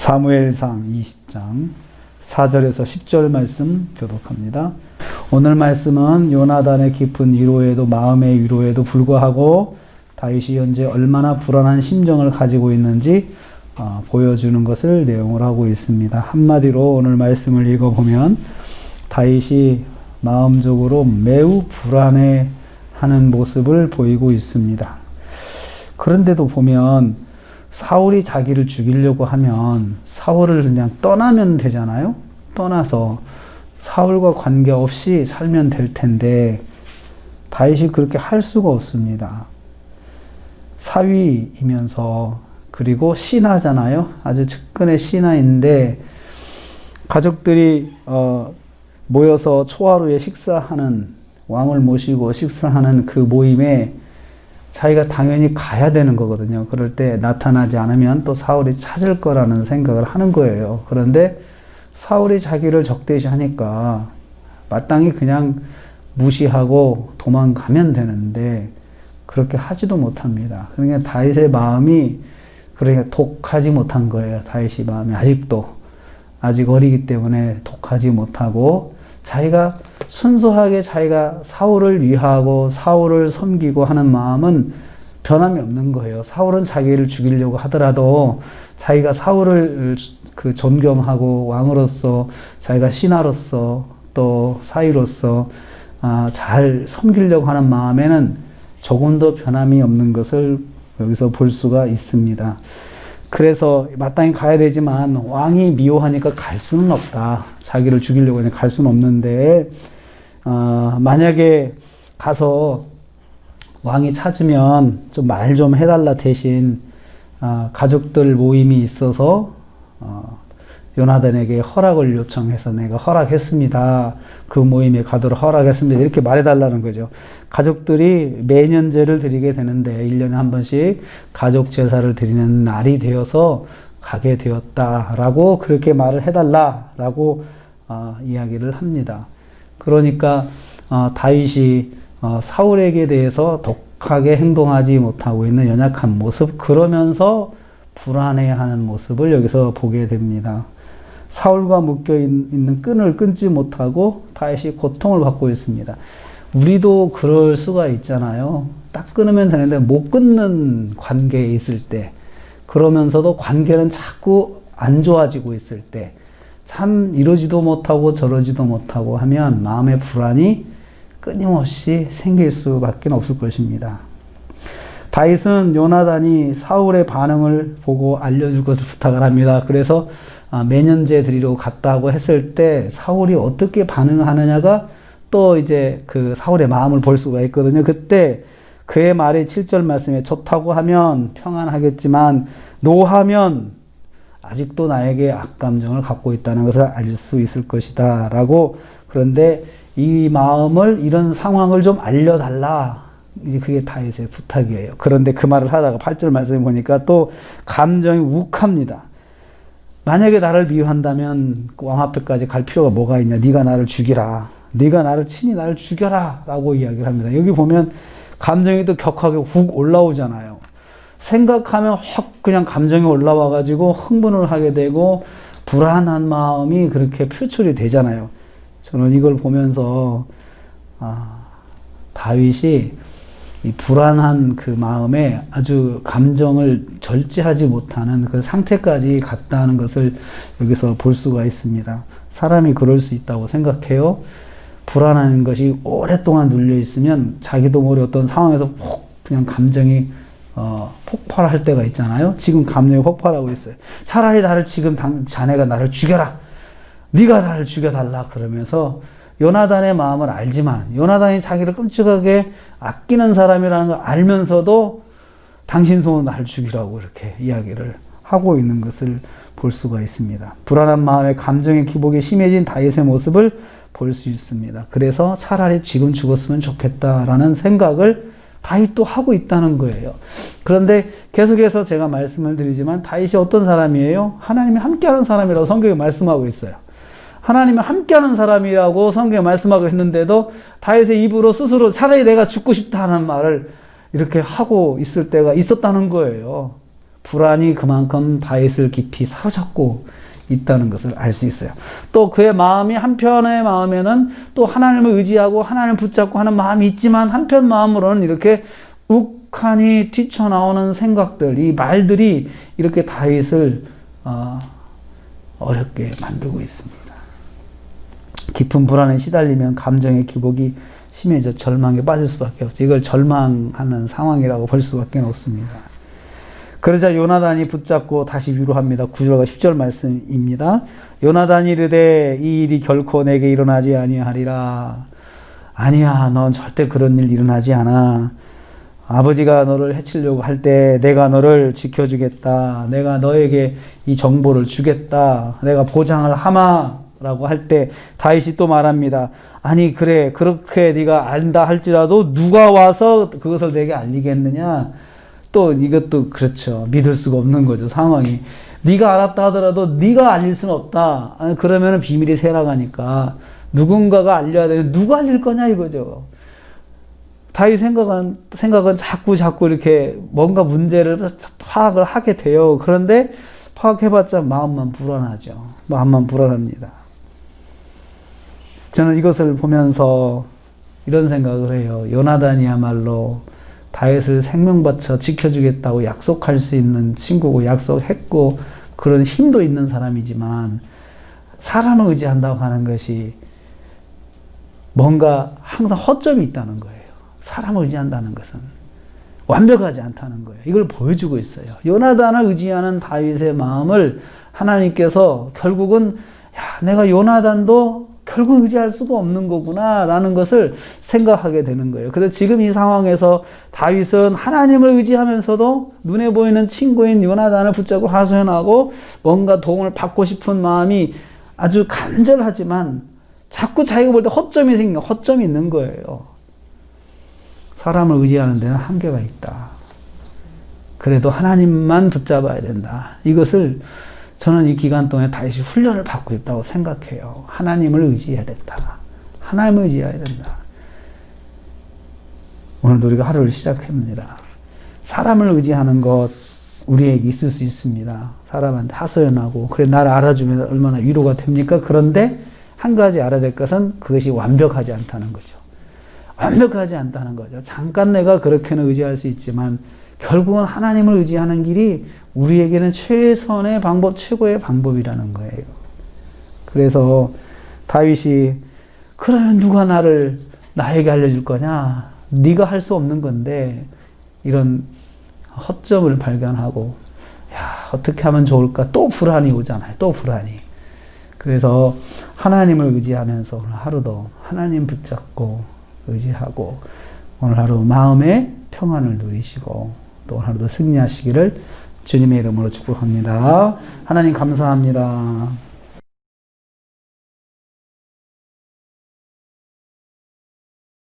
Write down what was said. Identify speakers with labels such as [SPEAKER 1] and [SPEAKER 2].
[SPEAKER 1] 사무엘상 20장 4절에서 10절 말씀 교독합니다. 오늘 말씀은 요나단의 깊은 위로에도 마음의 위로에도 불구하고 다윗이 현재 얼마나 불안한 심정을 가지고 있는지 보여주는 것을 내용을 하고 있습니다. 한마디로 오늘 말씀을 읽어보면 다윗이 마음적으로 매우 불안해하는 모습을 보이고 있습니다. 그런데도 보면 사울이 자기를 죽이려고 하면 사울을 그냥 떠나면 되잖아요. 떠나서 사울과 관계없이 살면 될 텐데 다윗이 그렇게 할 수가 없습니다. 사위이면서 그리고 신하잖아요. 아주 측근의 신하인데 가족들이 모여서 초하루에 식사하는, 왕을 모시고 식사하는 그 모임에 자기가 당연히 가야 되는 거거든요. 그럴 때 나타나지 않으면 또 사울이 찾을 거라는 생각을 하는 거예요. 그런데 사울이 자기를 적대시하니까 마땅히 그냥 무시하고 도망가면 되는데 그렇게 하지도 못합니다. 그러니까 다윗의 마음이 그러니까 독하지 못한 거예요. 다윗의 마음이 아직 어리기 때문에 독하지 못하고 자기가 순수하게 자기가 사울을 위하고 사울을 섬기고 하는 마음은 변함이 없는 거예요. 사울은 자기를 죽이려고 하더라도 자기가 사울을 존경하고 왕으로서 자기가 신하로서 또 사위로서 잘 섬기려고 하는 마음에는 조금도 변함이 없는 것을 여기서 볼 수가 있습니다. 그래서 마땅히 가야 되지만 왕이 미워하니까 갈 수는 없다. 자기를 죽이려고 하니까 갈 수는 없는데 만약에 가서 왕이 찾으면 좀 말 좀 해달라 대신 가족들 모임이 있어서 요나단에게 허락을 요청해서 내가 허락했습니다. 그 모임에 가도록 허락했습니다. 이렇게 말해달라는 거죠. 가족들이 매년제를 드리게 되는데 1년에 한 번씩 가족 제사를 드리는 날이 되어서 가게 되었다라고 그렇게 말을 해달라라고 이야기를 합니다. 그러니까 다윗이 사울에게 대해서 독하게 행동하지 못하고 있는 연약한 모습, 그러면서 불안해하는 모습을 여기서 보게 됩니다. 사울과 묶여있는 끈을 끊지 못하고 다윗이 고통을 받고 있습니다. 우리도 그럴 수가 있잖아요. 딱 끊으면 되는데 못 끊는 관계에 있을 때, 그러면서도 관계는 자꾸 안 좋아지고 있을 때, 참 이러지도 못하고 저러지도 못하고 하면 마음의 불안이 끊임없이 생길 수밖에 없을 것입니다. 다윗은 요나단이 사울의 반응을 보고 알려줄 것을 부탁을 합니다. 그래서 매년제 드리러 갔다고 했을 때 사울이 어떻게 반응하느냐가 또 이제 그 사울의 마음을 볼 수가 있거든요. 그때 그의 말이 7절 말씀에 좋다고 하면 평안하겠지만 노하면 아직도 나에게 악감정을 갖고 있다는 것을 알 수 있을 것이다 라고. 그런데 이 마음을, 이런 상황을 좀 알려달라, 그게 다윗의 부탁이에요. 그런데 그 말을 하다가 8절 말씀에 보니까 또 감정이 욱합니다. 만약에 나를 미워한다면 왕 앞에까지 갈 필요가 뭐가 있냐, 네가 나를 죽이라, 네가 나를 친히 나를 죽여라 라고 이야기를 합니다. 여기 보면 감정이 또 격하게 훅 올라오잖아요. 생각하면 확 그냥 감정이 올라와 가지고 흥분을 하게 되고 불안한 마음이 그렇게 표출이 되잖아요. 저는 이걸 보면서 다윗이 이 불안한 그 마음에 아주 감정을 절제하지 못하는 그 상태까지 갔다는 것을 여기서 볼 수가 있습니다. 사람이 그럴 수 있다고 생각해요. 불안한 것이 오랫동안 눌려 있으면 자기도 모르게 어떤 상황에서 그냥 감정이 폭발할 때가 있잖아요. 지금 감정이 폭발하고 있어요. 차라리 나를 지금 자네가 나를 죽여라, 네가 나를 죽여달라 그러면서 요나단의 마음을 알지만, 요나단이 자기를 끔찍하게 아끼는 사람이라는 걸 알면서도 당신 손으로 나를 죽이라고 이렇게 이야기를 하고 있는 것을 볼 수가 있습니다. 불안한 마음에 감정의 기복이 심해진 다윗의 모습을 볼 수 있습니다. 그래서 차라리 지금 죽었으면 좋겠다라는 생각을 다윗도 하고 있다는 거예요. 그런데 계속해서 제가 말씀을 드리지만 다윗이 어떤 사람이에요? 하나님이 함께하는 사람이라고 성경에 말씀하고 있어요. 하나님이 함께하는 사람이라고 성경에 말씀하고 있는데도 다윗의 입으로 스스로 차라리 내가 죽고 싶다는 말을 이렇게 하고 있을 때가 있었다는 거예요. 불안이 그만큼 다윗을 깊이 사로잡고 있다는 것을 알 수 있어요. 또 그의 마음이 한편의 마음에는 또 하나님을 의지하고 하나님을 붙잡고 하는 마음이 있지만 한편 마음으로는 이렇게 욱하니 튀쳐나오는 생각들, 이 말들이 이렇게 다윗을 어렵게 만들고 있습니다. 깊은 불안에 시달리면 감정의 기복이 심해져 절망에 빠질 수밖에 없죠. 이걸 절망하는 상황이라고 볼 수밖에 없습니다. 그러자 요나단이 붙잡고 다시 위로합니다. 9절과 10절 말씀입니다. 요나단이 이르되 이 일이 결코 내게 일어나지 아니하리라. 아니야, 넌 절대 그런 일 일어나지 않아. 아버지가 너를 해치려고 할 때 내가 너를 지켜주겠다. 내가 너에게 이 정보를 주겠다. 내가 보장을 하마. 라고 할 때 다윗이 또 말합니다. 아니 그래 그렇게 네가 안다 할지라도 누가 와서 그것을 내게 알리겠느냐. 또 이것도 그렇죠. 믿을 수가 없는 거죠. 상황이. 네가 알았다 하더라도 네가 알릴 수는 없다. 아니, 그러면 비밀이 새나가니까 누군가가 알려야 되는 누가 알릴 거냐 이거죠. 다윗 생각은 자꾸 이렇게 뭔가 문제를 파악을 하게 돼요. 그런데 파악해봤자 마음만 불안하죠. 마음만 불안합니다. 저는 이것을 보면서 이런 생각을 해요. 요나단이야말로 다윗을 생명 바쳐 지켜주겠다고 약속할 수 있는 친구고 약속했고 그런 힘도 있는 사람이지만 사람을 의지한다고 하는 것이 뭔가 항상 허점이 있다는 거예요. 사람을 의지한다는 것은 완벽하지 않다는 거예요. 이걸 보여주고 있어요. 요나단을 의지하는 다윗의 마음을 하나님께서 결국은 내가 요나단도 결국 의지할 수가 없는 거구나 라는 것을 생각하게 되는 거예요. 그래서 지금 이 상황에서 다윗은 하나님을 의지하면서도 눈에 보이는 친구인 요나단을 붙잡고 하소연하고 뭔가 도움을 받고 싶은 마음이 아주 간절하지만 자꾸 자기가 볼 때 허점이 있는 거예요. 사람을 의지하는 데는 한계가 있다. 그래도 하나님만 붙잡아야 된다. 이것을 저는 이 기간 동안에 다윗이 훈련을 받고 있다고 생각해요. 하나님을 의지해야 된다. 하나님을 의지해야 된다. 오늘도 우리가 하루를 시작합니다. 사람을 의지하는 것 우리에게 있을 수 있습니다. 사람한테 하소연하고 그래 나를 알아주면 얼마나 위로가 됩니까? 그런데 한 가지 알아야 될 것은 그것이 완벽하지 않다는 거죠. 완벽하지 않다는 거죠. 잠깐 내가 그렇게는 의지할 수 있지만 결국은 하나님을 의지하는 길이 우리에게는 최선의 방법, 최고의 방법이라는 거예요. 그래서 다윗이 그러면 누가 나에게 알려줄 거냐? 네가 할 수 없는 건데 이런 허점을 발견하고 어떻게 하면 좋을까? 또 불안이 오잖아요. 또 불안이. 그래서 하나님을 의지하면서 오늘 하루도 하나님 붙잡고 의지하고 오늘 하루 마음의 평안을 누리시고 또 오늘 하루도 승리하시기를 주님의 이름으로 축복합니다. 하나님 감사합니다.